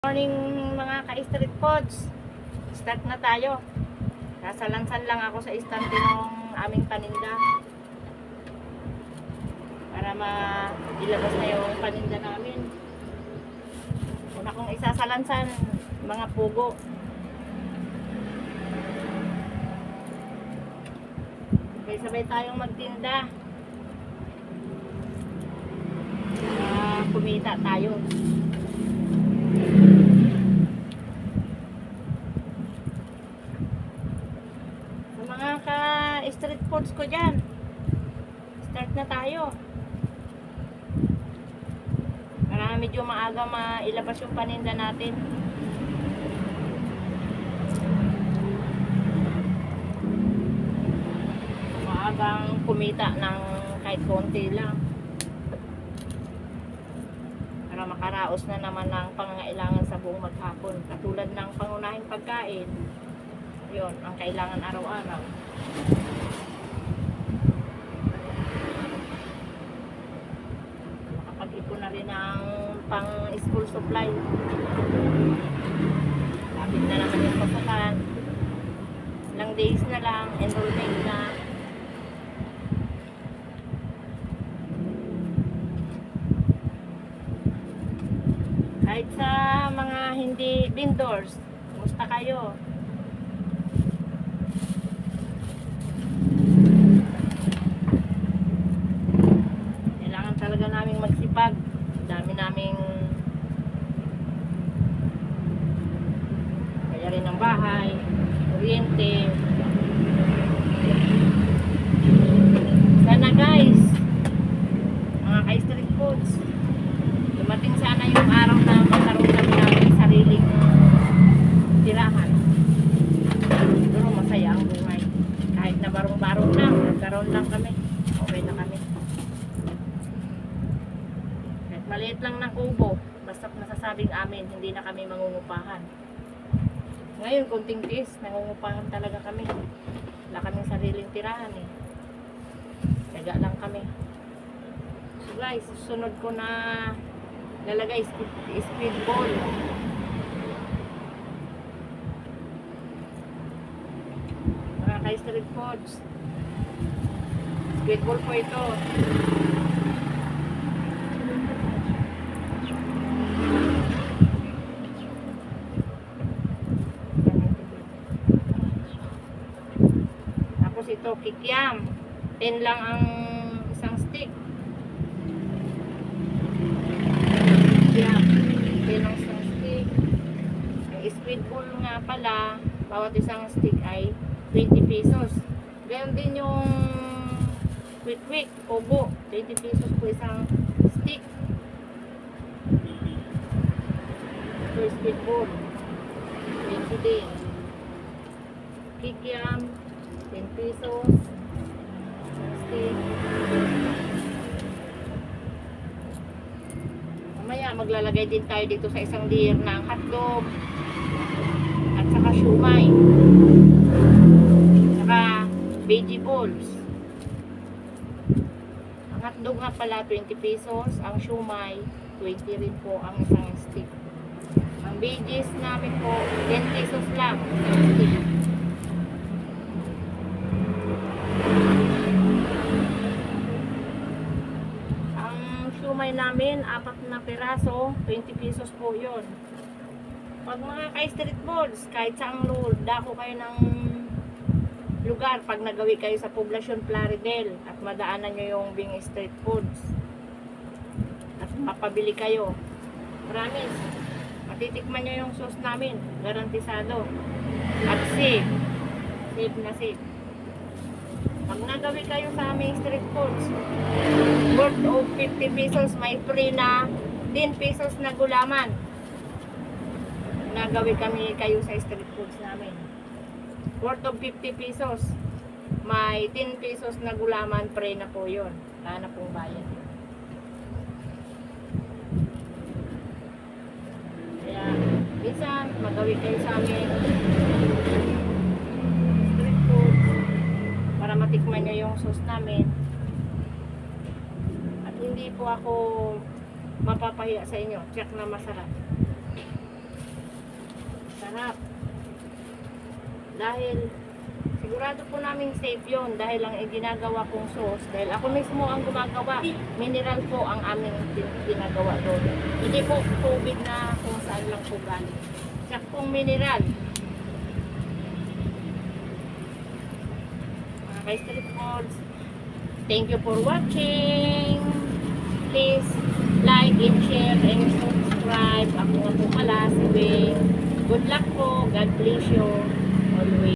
Morning mga ka-street foods. Start na tayo. Sasalansan lang ako sa istante ng aming paninda para mailabas na yung paninda namin. Una kong isasalansan, mga pugo. Sabay-sabay tayong magtinda. Kumita tayo. Sa mga ka-street foods ko dyan, start na tayo. Para medyo maaga mailabas yung paninda natin. Maagang kumita ng kahit konti lang. Para makaraos na naman ng pangangailangan sa buong maghapon. Katulad ng pangunahing pagkain, yun ang kailangan araw-araw. Makapag-ipon na rin ang pang-school supply. Lapit na naman yung pasakan. Ilang days na lang, enrollment na. Kahit sa mga hindi vendors, kumusta kayo? Kailangan talaga naming magsipag. Dami naming bayarin ng bahay, kuryente. Sana guys, mga ka-street foods, dumating sana yung araw na magkaroon kami ng sariling tirahan. Pero masaya ang buhay. Kahit na barong-barong lang, nagkaroon lang kami. Okay na kami. Kahit maliit lang ng kubo, basta nasasabing amin, hindi na kami mangungupahan. Ngayon, kunting tiis, nangungupahan talaga kami. Wala kaming sariling tirahan eh. Taga lang kami. So guys, susunod ko na lalagay speed ball. Mga ka-street foods, speed ball po ito. Tapos ito kikiam, 10 lang ang isang stick. Ang isang stick. Ang speed ball nga pala, bawat isang stick ay 20 pesos. Gayon din yung quick obo, 20 pesos po isang stick. Ito speed ball, 20 din. Kikiam, 10 pesos isang stick. Mamaya maglalagay din tayo dito sa isang layer ng hotdog at saka siumay, saka veggie balls. Ang hotdog nga pala 20 pesos, ang siumay 20 rin po ang isang stick. Ang veggies namin po 10 pesos lang ang stick. Siumay namin, 4 na piraso, 20 pesos po yun. Pag mga ka-street foods, kahit saang dako kayo ng lugar, pag nagawi kayo sa Poblacion Plaridel at madaanan nyo yung Bing Street Foods at mapabili kayo, promise, matitikman nyo yung sauce namin, garantisado at safe na safe. Pag nagawi kayo sa aming street foods, worth of 50 pesos, may free na 10 pesos na gulaman. Nagawi kami kayo sa street foods namin. Worth of 50 pesos, may 10 pesos na gulaman, free na po yun. Wala na pong bayad. Kaya, minsan, magawi kayo sa amin street foods para matikman nyo yung sauce namin. At hindi po ako mapapahiya sa inyo. Check na masarap. masarap. Dahil sigurado po namin safe yun dahil lang ginagawa kong sauce. Dahil ako mismo ang gumagawa. Mineral po ang aming ginagawa doon. Hindi po tubig na kung saan lang po galing. Saktong mineral. Mga ka-street foods, thank you for watching. Please like and share and subscribe. Ako nga po pala si Bing. Good luck po. God bless you always.